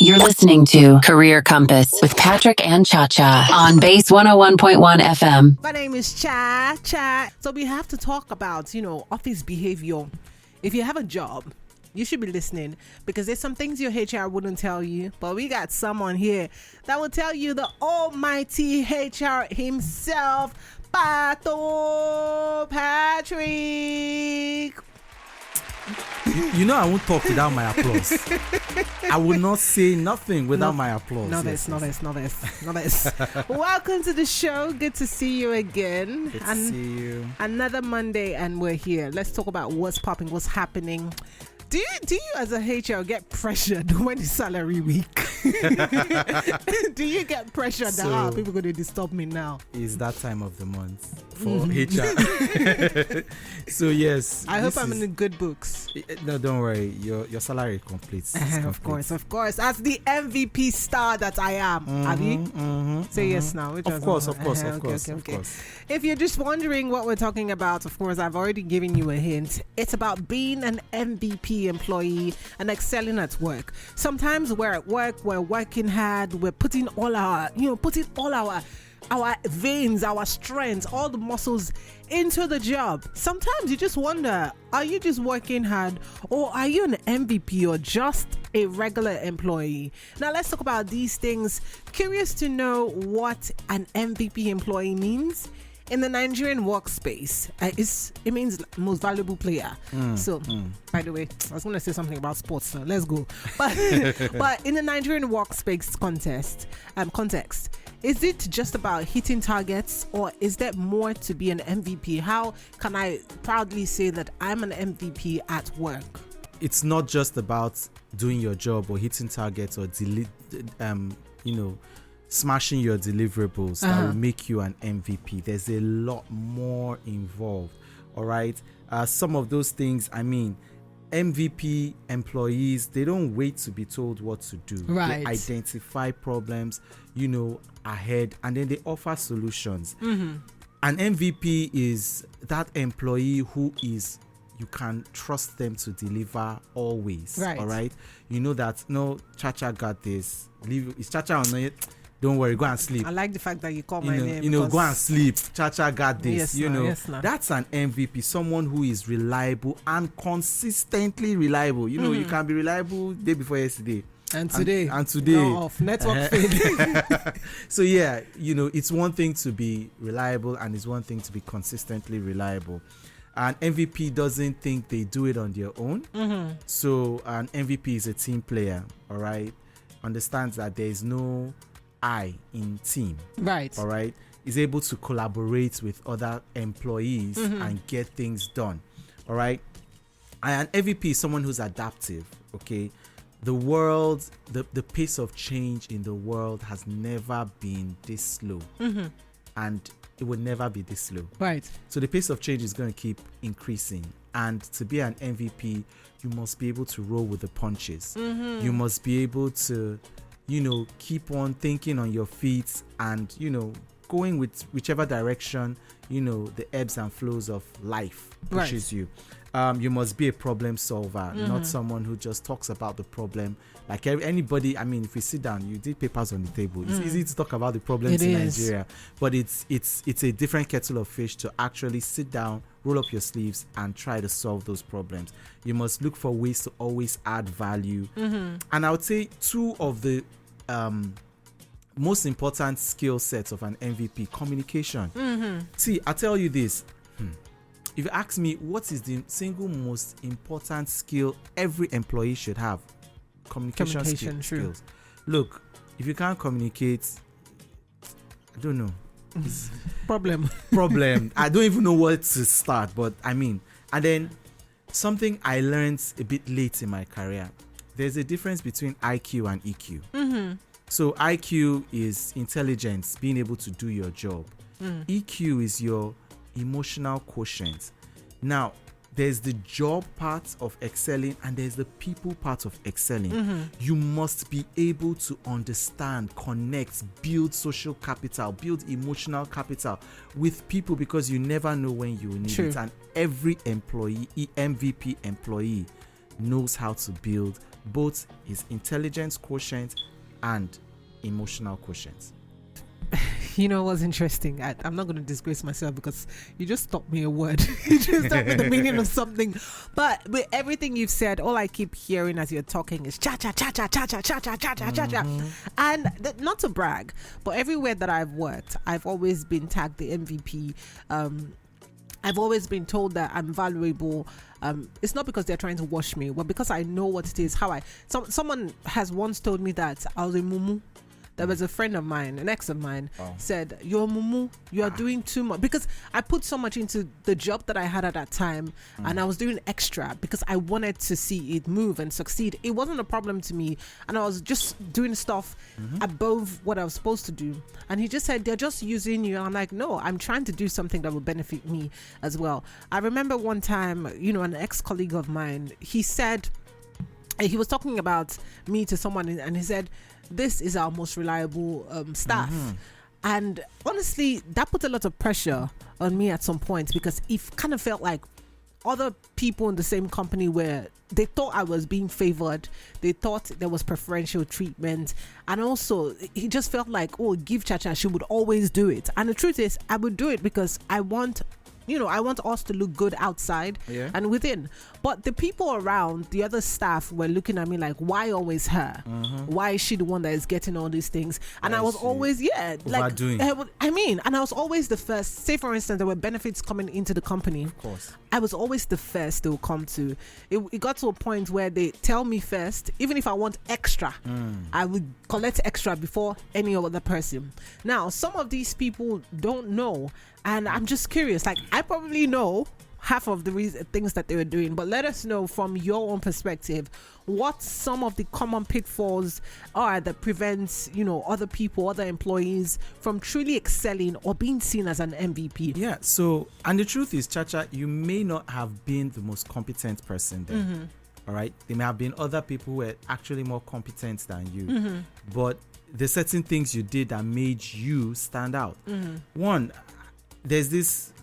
You're listening to Career Compass with Patrick and Cha-Cha on Base 101.1 FM. My name is Cha. So we have to talk about, office behavior. If you have a job, you should be listening because there's some things your HR wouldn't tell you, but we got someone here that will tell you the almighty HR himself, Pato Patrick. I won't talk without my applause. I will not say nothing without my applause. No this. Welcome to the show. Good to see you again. Good to see you. Another Monday and we're here. Let's talk about what's popping, what's happening. Do you as a HR get pressured when it's salary week? Do you get pressured that people going to disturb me now? It's that time of the month for HR. So yes. I hope I'm in the good books. No, don't worry. Your salary is complete. Of course. As the MVP star that I am. Abi? Say yes now. Of course. Okay. If you're just wondering what we're talking about, of course, I've already given you a hint. It's about being an MVP employee and excelling at work. Sometimes we're at work, we're working hard, we're putting all our veins, our strengths, all the muscles into the job. Sometimes you just wonder, are you just working hard or are you an MVP or just a regular employee? Now let's talk about these things. Curious to know what an MVP employee means. In the Nigerian workspace, it means most valuable player. By the way, I was going to say something about sports, so let's go. But in the Nigerian workspace context, is it just about hitting targets or is there more to be an MVP? How can I proudly say that I'm an MVP at work? It's not just about doing your job or hitting targets or smashing your deliverables that will make you an MVP. There's a lot more involved. All right. Some of those things, MVP employees, they don't wait to be told what to do. Right. They identify problems, ahead, and then they offer solutions. An MVP is that employee who is, you can trust them to deliver always. Right. All right. You know that, no, Cha-Cha got this. Is Cha-Cha on it? Don't worry, go and sleep. I like the fact that you call my name. Go and sleep. Cha-Cha got this. Yes, that's an MVP, someone who is reliable and consistently reliable. You can be reliable day before yesterday. And today. No, off. Network fade. So yeah, it's one thing to be reliable and it's one thing to be consistently reliable. An MVP doesn't think they do it on their own. So an MVP is a team player, all right? Understands that there is no I in team. Right. All right. Is able to collaborate with other employees and get things done. All right. And an MVP is someone who's adaptive. Okay. The world, the pace of change in the world has never been this slow. And it will never be this slow. Right. So the pace of change is going to keep increasing. And to be an MVP, you must be able to roll with the punches. You must be able to keep on thinking on your feet and, going with whichever direction, the ebbs and flows of life pushes you. You must be a problem solver, not someone who just talks about the problem. Like anybody, if we sit down, you did papers on the table. It's easy to talk about the problems in Nigeria, but it's a different kettle of fish to actually sit down, roll up your sleeves and try to solve those problems. You must look for ways to always add value. And I would say two of the most important skill sets of an MVP: communication. See, I tell you this. If you ask me what is the single most important skill every employee should have, communication skills. Look, if you can't communicate, I don't know. Problem. I don't even know where to start, but and then something I learned a bit late in my career. There's a difference between IQ and EQ. So IQ is intelligence, being able to do your job. EQ is your emotional quotient. Now, there's the job part of excelling and there's the people part of excelling. You must be able to understand, connect, build social capital, build emotional capital with people because you never know when you need it. And every employee, MVP employee, knows how to build both his intelligence quotient and emotional quotient. You know what's interesting? I'm not going to disgrace myself because you just taught me a word. You just taught me the meaning of something. But with everything you've said, all I keep hearing as you're talking is cha cha cha cha cha cha cha cha cha cha cha cha. And not to brag, but everywhere that I've worked, I've always been tagged the MVP. I've always been told that I'm valuable. It's not because they're trying to wash me, but because I know what it is. Someone has once told me that I was a mumu. There was a friend of mine, an ex of mine, said, "You're mumu, you are doing too much." Because I put so much into the job that I had at that time, and I was doing extra because I wanted to see it move and succeed. It wasn't a problem to me, and I was just doing stuff above what I was supposed to do. And he just said, "They're just using you." And I'm like, "No, I'm trying to do something that will benefit me as well." I remember one time, an ex-colleague of mine, he said, he was talking about me to someone, and he said, "This is our most reliable staff." And honestly, that put a lot of pressure on me at some point, because it kind of felt like other people in the same company they thought I was being favored. They thought there was preferential treatment. And also, he just felt like, oh, give Chacha, she would always do it. And the truth is, I would do it because I want us to look good outside and within. But the people around, the other staff, were looking at me like, why always her? Why is she the one that is getting all these things? And I was always, overdoing. And I was always the first. Say, for instance, there were benefits coming into the company. Of course. I was always the first they will come to. It got to a point where they tell me first, even if I want extra, I would collect extra before any other person. Now, some of these people don't know, and I'm just curious. Like, I probably know half of the things that they were doing, but let us know from your own perspective what some of the common pitfalls are that prevents other people, other employees from truly excelling or being seen as an MVP. Yeah, so, and the truth is, Chacha, you may not have been the most competent person there. All right, there may have been other people who were actually more competent than you, but there's certain things you did that made you stand out. One, there's this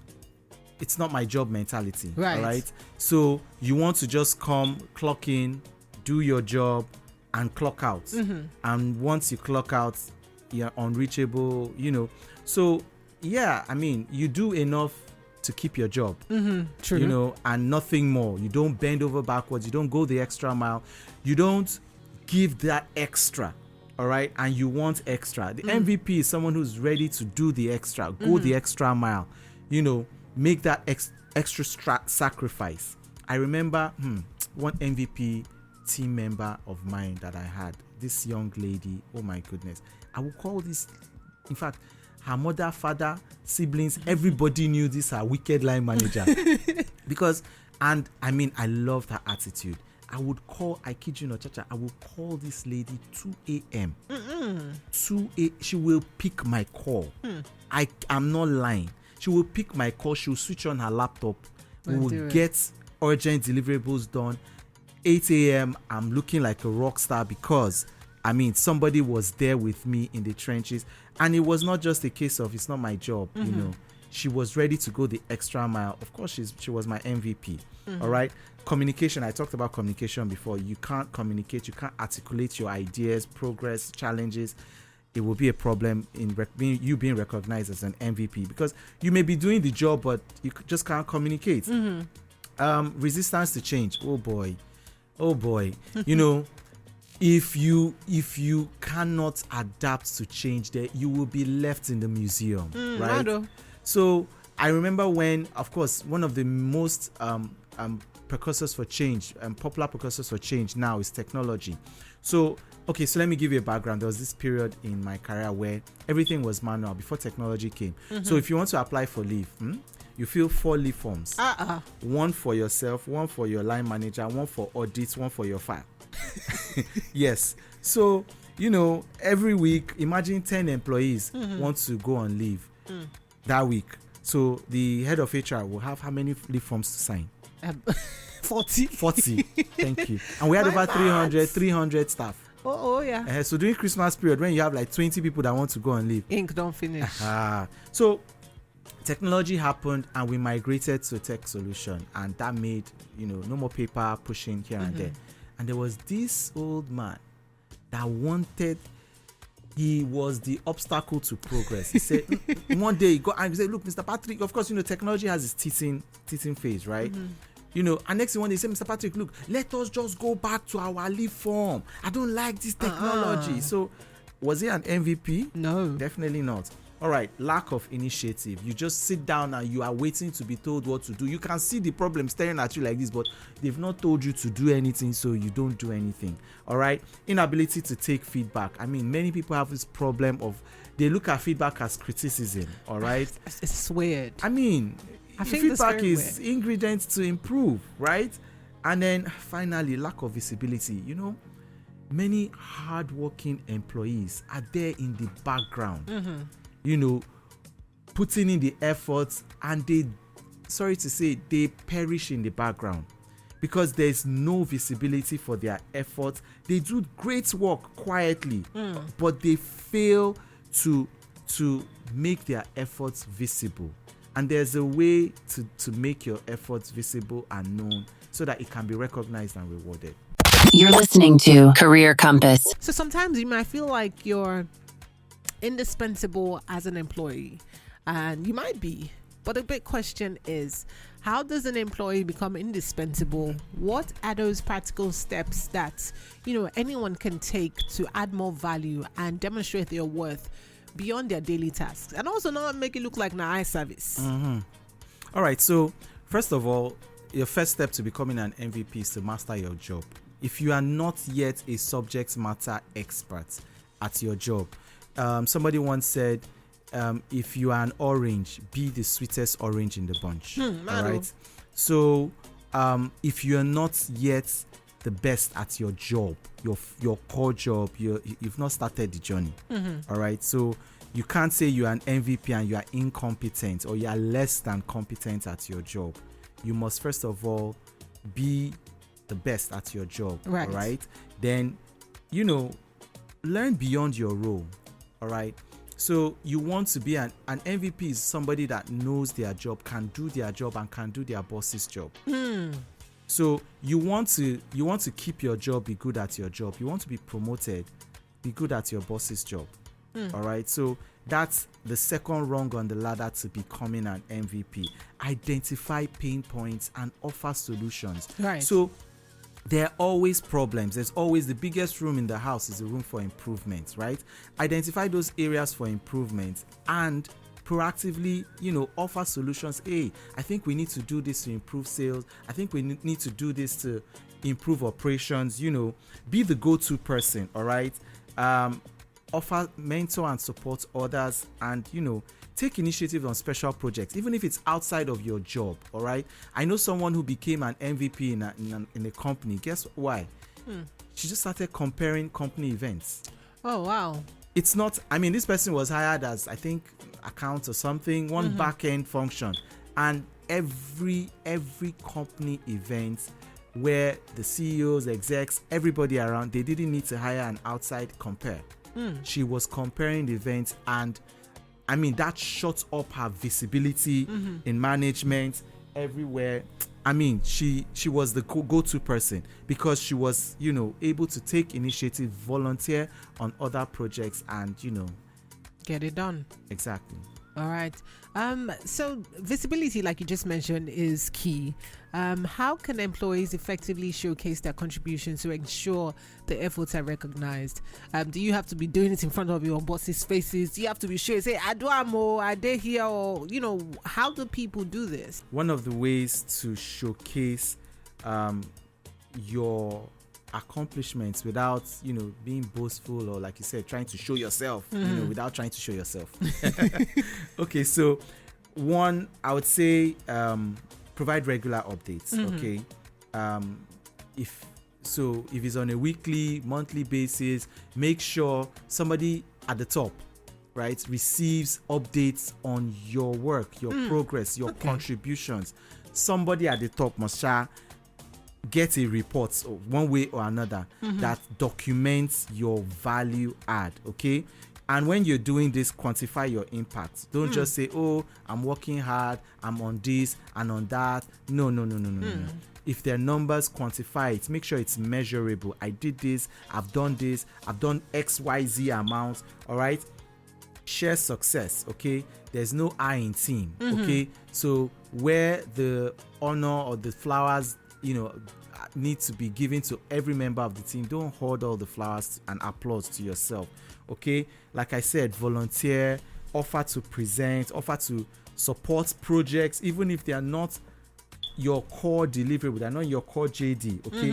"it's not my job" mentality, right? So you want to just come, clock in, do your job, and clock out. And once you clock out, you're unreachable, So, yeah, I mean, you do enough to keep your job, True. And nothing more. You don't bend over backwards. You don't go the extra mile. You don't give that extra. All right, and you want extra. The MVP is someone who's ready to do the extra, go the extra mile, make that extra sacrifice. I remember one MVP team member of mine that I had, this young lady. Oh my goodness, I would call this, in fact, her mother, father, siblings, everybody knew this her wicked line manager. Because, and I mean, I loved her attitude. I kid you not, Chacha, I will call this lady 2 a.m. 2 a.m. She will pick my call. I'm not lying. She will pick my call. She will switch on her laptop. We will get urgent deliverables done. 8 a.m. I'm looking like a rock star because, I mean, somebody was there with me in the trenches. And it was not just a case of, it's not my job, She was ready to go the extra mile. Of course, she was my MVP. All right. Communication. I talked about communication before. You can't communicate. You can't articulate your ideas, progress, challenges. It will be a problem in you being recognized as an MVP, because you may be doing the job, but you just can't communicate. Resistance to change. Oh boy. If you cannot adapt to change, there you will be left in the museum, right? So I remember when, of course, one of the most precursors for change and popular precursors for change now is technology. So let me give you a background. There was this period in my career where everything was manual before technology came. So if you want to apply for leave, you fill 4 leave forms. One for yourself, one for your line manager, one for audits, one for your file. Yes. So, every week, imagine 10 employees want to go on leave that week. So the head of HR will have how many leave forms to sign? 40. Thank you. And we had over 300 staff. Oh yeah. So during Christmas period, when you have like 20 people that want to go on leave, ink don't finish. So technology happened and we migrated to a tech solution, and that made no more paper pushing here and there. And there was this old man that he was the obstacle to progress. He said, one day he got and he said, look, Mr. Patrick, of course, technology has its teething phase, right? And next thing one day he said, Mr. Patrick, look, let us just go back to our leaf form. I don't like this technology. So was he an MVP? No. Definitely not. All right, lack of initiative. You just sit down and you are waiting to be told what to do. You can see the problem staring at you like this, but they've not told you to do anything, so you don't do anything. All right, inability to take feedback. I mean, many people have this problem of they look at feedback as criticism. All right, it's weird. I mean, I think feedback is ingredients to improve, right? And then finally, lack of visibility. Many hardworking employees are there in the background. Putting in the efforts, and sorry to say, they perish in the background because there's no visibility for their efforts. They do great work quietly, but they fail to make their efforts visible. And there's a way to make your efforts visible and known so that it can be recognized and rewarded. You're listening to Career Compass. So sometimes you might feel like you're indispensable as an employee, and you might be, but the big question is, how does an employee become indispensable? What are those practical steps that anyone can take to add more value and demonstrate their worth beyond their daily tasks, and also not make it look like an eye service? All right, so first of all, your first step to becoming an MVP is to master your job. If you are not yet a subject matter expert at your job, somebody once said, if you are an orange, be the sweetest orange in the bunch. All right. So if you are not yet the best at your job, your core job, you've not started the journey. All right. So you can't say you are an MVP and you are incompetent or you are less than competent at your job. You must first of all be the best at your job. Right. All right. Then, learn beyond your role. All right. So you want to be an MVP is somebody that knows their job, can do their job, and can do their boss's job. So you want to keep your job, be good at your job. You want to be promoted, be good at your boss's job. All right. So that's the second rung on the ladder to becoming an MVP. Identify pain points and offer solutions. Right. So there are always problems. There's always the biggest room in the house is the room for improvement, right? Identify those areas for improvement and proactively, offer solutions. Hey, I think we need to do this to improve sales. I think we need to do this to improve operations. Be the go-to person, all right? Offer, mentor and support others, and, take initiative on special projects, even if it's outside of your job. All right. I know someone who became an MVP in a company. Guess why? She just started comparing company events. Oh, wow. It's not, this person was hired as, I think, account or something, one back-end function. And every company event where the CEOs, execs, everybody around, they didn't need to hire an outside compare. She was comparing the events, and that shut up her visibility in management everywhere. She was the go-to person because she was, able to take initiative, volunteer on other projects, and, get it done. Exactly. All right. So visibility, like you just mentioned, is key. How can employees effectively showcase their contributions to ensure the efforts are recognized? Do you have to be doing it in front of your boss's faces? Do you have to be sure, say, I do amo, I did here, or, how do people do this? One of the ways to showcase your accomplishments without being boastful, or like you said, trying to show yourself, without trying to show yourself. Okay, so one, I would say provide regular updates. Okay, if it's on a weekly, monthly basis, make sure somebody at the top, right, receives updates on your work, your progress, your contributions. Somebody at the top must get a report one way or another that documents your value add. Okay, and when you're doing this, quantify your impact. Don't just say, oh, I'm working hard, I'm on this and on that. No. if their numbers, quantify it. Make sure it's measurable. I did this, I've done XYZ amount. All right. Share success. Okay. There's no I in team. Okay. So where the honor or the flowers, need to be given to every member of the team, don't hoard all the flowers and applause to yourself. Okay. Like I said, volunteer, offer to present, offer to support projects, even if they are not your core deliverable, they're not your core JD. Okay.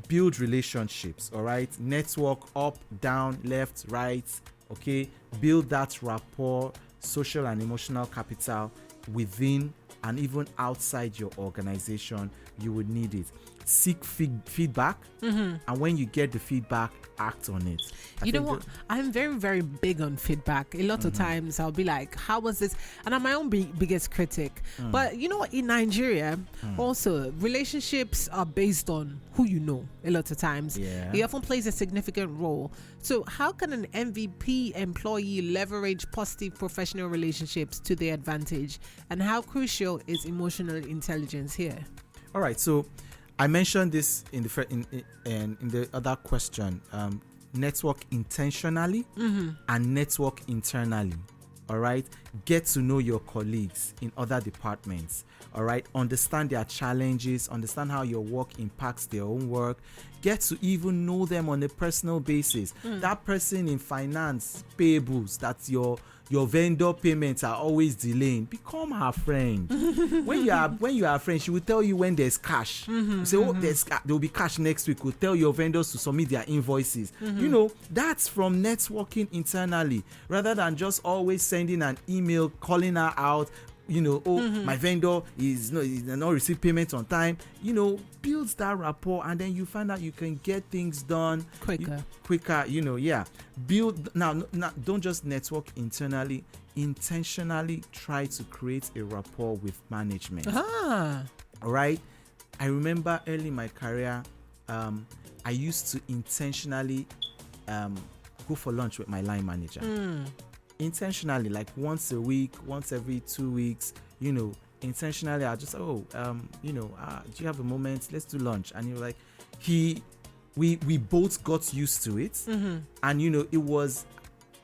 Build relationships. All right. Network up, down, left, right. Okay. Build that rapport, social and emotional capital within and even outside your organization. You would need it. Seek feedback, and when you get the feedback, act on it. You know what? I'm very, very big on feedback. A lot of times I'll be like, how was this? And I'm my own biggest critic. But you know what? In Nigeria, also, relationships are based on who you know a lot of times. Yeah. It often plays a significant role. So how can an MVP employee leverage positive professional relationships to their advantage? And how crucial is emotional intelligence here? All right. So I mentioned this in the other question. Network intentionally and network internally. All right. Get to know your colleagues in other departments. All right. Understand their challenges. Understand how your work impacts their own work. Get to even know them on a personal basis. That person in finance, payables, that's your vendor payments are always delaying. Become her friend. when you are a friend, she will tell you when there's cash. You say, there will be cash next week. We'll tell your vendors to submit their invoices. That's from networking internally, rather than just always sending an email calling her out. My vendor is not receive payment on time. Builds that rapport, and then you find out you can get things done quicker. Build now. Don't just network internally. Intentionally try to create a rapport with management. All right. I remember early in my career, I used to intentionally go for lunch with my line manager. Intentionally, like once a week, once every 2 weeks, intentionally, I just, do you have a moment? Let's do lunch. And you're like, we both got used to it. And, it was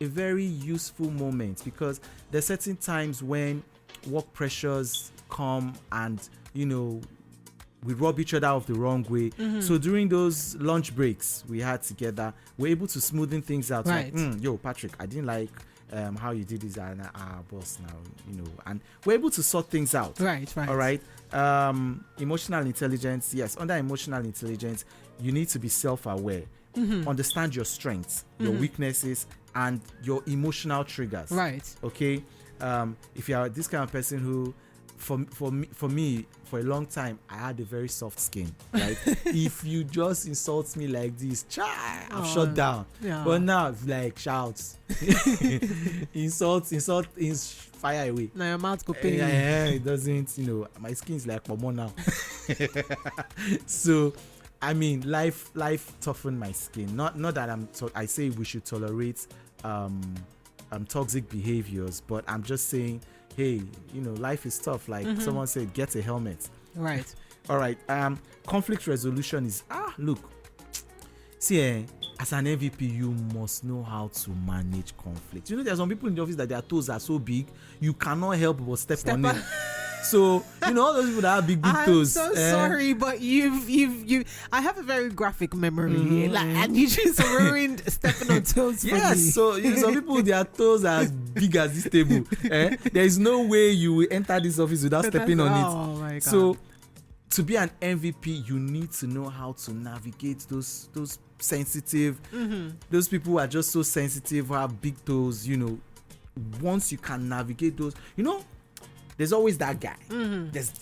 a very useful moment, because there's certain times when work pressures come and, we rub each other off the wrong way. So during those lunch breaks we had together, we're able to smoothen things out. Right. Like, yo, Patrick, I didn't like how you did this, and boss now, and we're able to sort things out. Right. All right. Emotional intelligence. Yes, under emotional intelligence, you need to be self-aware. Understand your strengths, your weaknesses, and your emotional triggers. Right. Okay. If you are this kind of person who, for me, for a long time, I had a very soft skin. Right. If you just insult me like this, I'm shut down. Yeah. But now it's like shouts, insult, fire away. Now your mouth go pain. Yeah, it doesn't. My skin's like pomo now. So, I mean, life toughened my skin. Not that I say we should tolerate toxic behaviors, but I'm just saying, hey, life is tough. Like someone said, get a helmet. Right. All right. Conflict resolution is look. See, as an MVP, you must know how to manage conflict. There's some people in the office that their toes are so big, you cannot help but step on it. So, all those people that have big toes. I'm so sorry, but I have a very graphic memory. And you just ruined stepping on toes for me. Yes, so some people, their toes are as big as this table. There is no way you will enter this office without stepping on it. Oh my God. So, to be an MVP, you need to know how to navigate those sensitive, those people who are just so sensitive, who have big toes. Once you can navigate those, there's always that guy.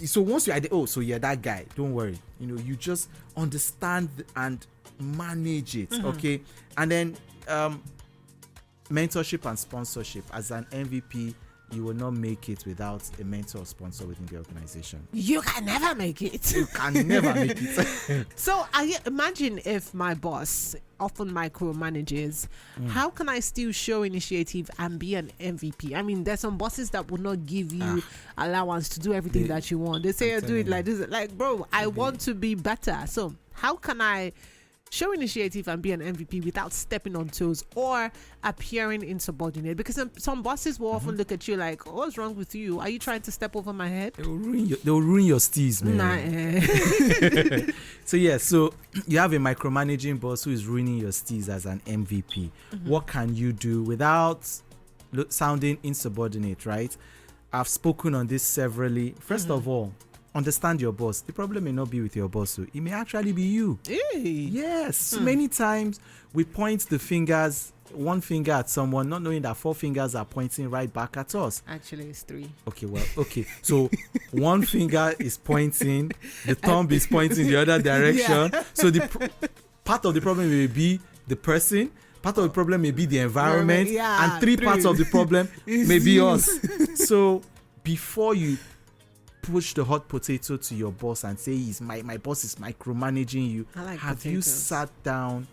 So once you're so you're that guy, don't worry. You just understand and manage it. Okay. And then mentorship and sponsorship. As an MVP, you will not make it without a mentor or sponsor within the organization. You can never make it. You can never make it. So I imagine if my boss often micromanages, how can I still show initiative and be an MVP? I mean, there's some bosses that will not give you allowance to do everything that you want. They say, do it like this. Like, bro, I want to be better. So how can I show initiative and be an MVP without stepping on toes or appearing insubordinate? Because some bosses will often look at you like, oh, what's wrong with you? Are you trying to step over my head? They'll ruin your steez, man. Nah, So you have a micromanaging boss who is ruining your steez as an MVP. What can you do without sounding insubordinate, right? I've spoken on this severally. First of all, understand your boss. The problem may not be with your boss, so it may actually be you. Hey. Yes, many times we point one finger at someone, not knowing that 4 fingers are pointing right back at us. Actually, it's 3. Okay. So one finger is pointing, the thumb is pointing the other direction. Yeah. So part of the problem may be the person, part of the problem may be the environment, and 3 parts of the problem may be us. So before you push the hot potato to your boss and say my boss is micromanaging you, have you sat down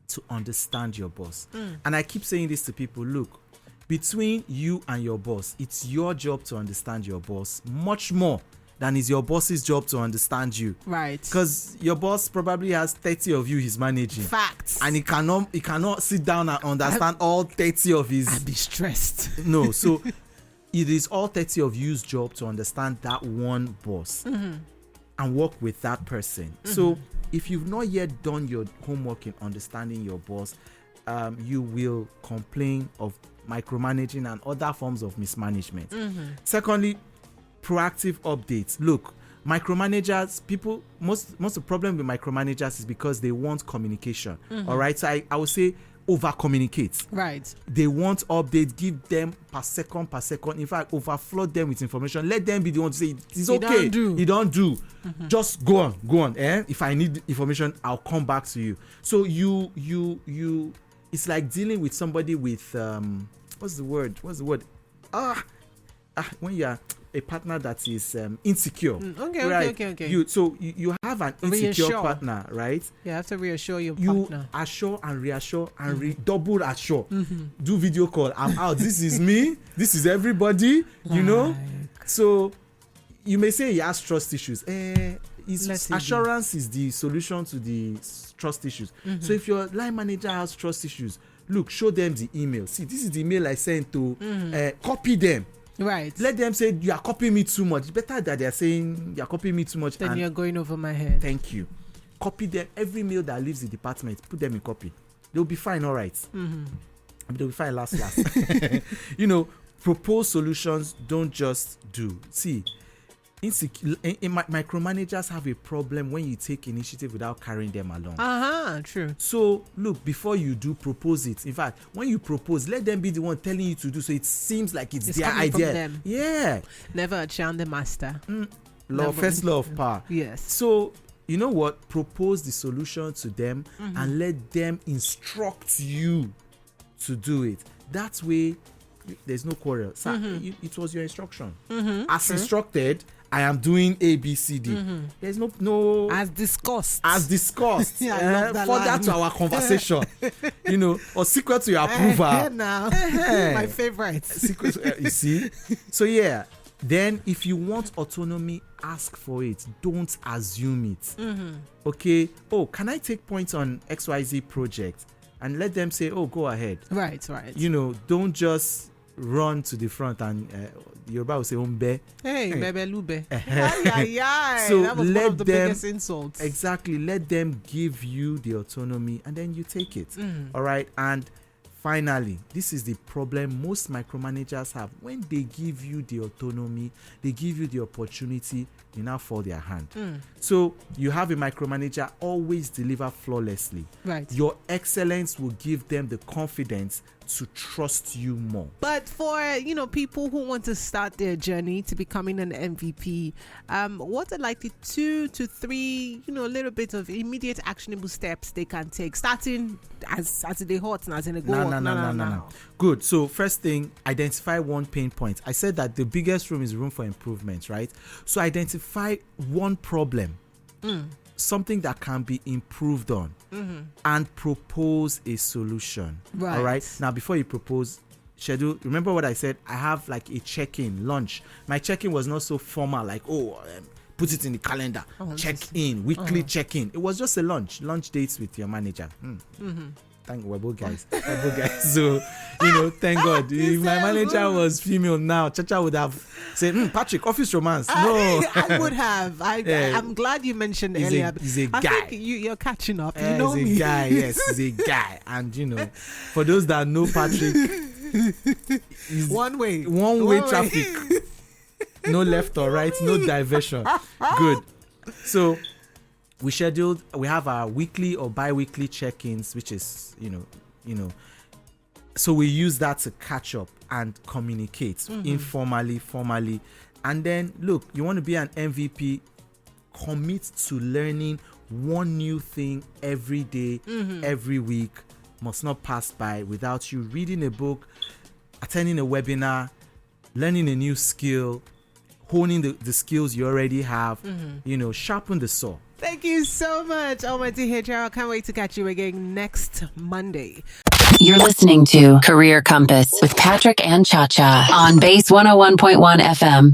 to understand your boss? And I keep saying this to people, look, between you and your boss, it's your job to understand your boss much more than it's your boss's job to understand you. Right. Because your boss probably has 30 of you he's managing. Facts. And he cannot sit down and understand all 30 of his. I'd be stressed. No, so it is all 30 of you's job to understand that one boss and work with that person. So if you've not yet done your homework in understanding your boss, you will complain of micromanaging and other forms of mismanagement. Secondly, proactive updates. Look, micromanagers, most of the problem with micromanagers is because they want communication. All right, so I would say over communicate. Right. They want updates, give them per second. In fact, overflood them with information. Let them be the one to say it's okay. You don't do. Just go on. If I need information, I'll come back to you. So you it's like dealing with somebody with what's the word? When you are a partner that is insecure. Okay. You have an insecure partner, right? You have to reassure your partner. You assure and reassure and double assure. Do video call. I'm out. This is me. This is everybody. You know. So you may say he has trust issues. Assurance is the solution to the trust issues. So if your line manager has trust issues, look, show them the email. See, this is the email I sent to. Copy them. Right. Let them say you are copying me too much. It's better that they are saying you are copying me too much. Then you're going over my head. Thank you. Copy them. Every mail that leaves the department, put them in copy. They'll be fine, all right. They'll be fine last. Propose solutions, don't just do. See, micromanagers have a problem when you take initiative without carrying them along. True. So look, before you do, propose it. In fact, when you propose, let them be the one telling you to do, so it seems like it's their idea. From them. Yeah. Never outshine the master. First law of power. Yes. So you know what? Propose the solution to them and let them instruct you to do it. That way, there's no quarrel. Sir, it was your instruction. As instructed, I am doing A, B, C, D. There's no as discussed. Further to our conversation, or sequel to your approval. My favorite. You see? So yeah. Then if you want autonomy, ask for it. Don't assume it. Okay. Oh, can I take points on XYZ project? And let them say, oh, go ahead. Right. Don't just run to the front and Yoruba will say umbe. Hey, bebe lube. So that was one of the biggest insults. Exactly. Let them give you the autonomy and then you take it. All right. And finally, this is the problem most micromanagers have. When they give you the autonomy, they give you the opportunity, you now fall their hand. So you have a micromanager, always deliver flawlessly. Right. Your excellence will give them the confidence to trust you more. But for people who want to start their journey to becoming an MVP, what are like the 2 to 3 little bit of immediate actionable steps they can take, starting as they hot and as in a go? No. Good. So first thing, identify one pain point. I said that the biggest room is room for improvement, right? So identify one problem, something that can be improved on, and propose a solution. Right. All right. Now, before you propose, schedule. Remember what I said? I have like a check-in lunch. My check-in was not so formal, like put it in the calendar. Check-in, weekly check-in. It was just a lunch dates with your manager. Thank we're both guys. So thank God. If my manager was female now, Chacha would have said, Patrick, office romance. No, I would have. I'm glad you mentioned earlier. He's a guy. I think you're catching up. He's me. a guy. Yes, he's a guy. And for those that know Patrick, one way traffic. No left or right, no diversion. Good. So we have our weekly or bi-weekly check-ins, which is so we use that to catch up and communicate informally, formally. And then look, you want to be an MVP, commit to learning one new thing every day, every week. Must not pass by without you reading a book, attending a webinar, learning a new skill, honing the skills you already have, sharpen the saw. Thank you so much, Almighty HR. I can't wait to catch you again next Monday. You're listening to Career Compass with Patrick and Cha-Cha on Base 101.1 FM.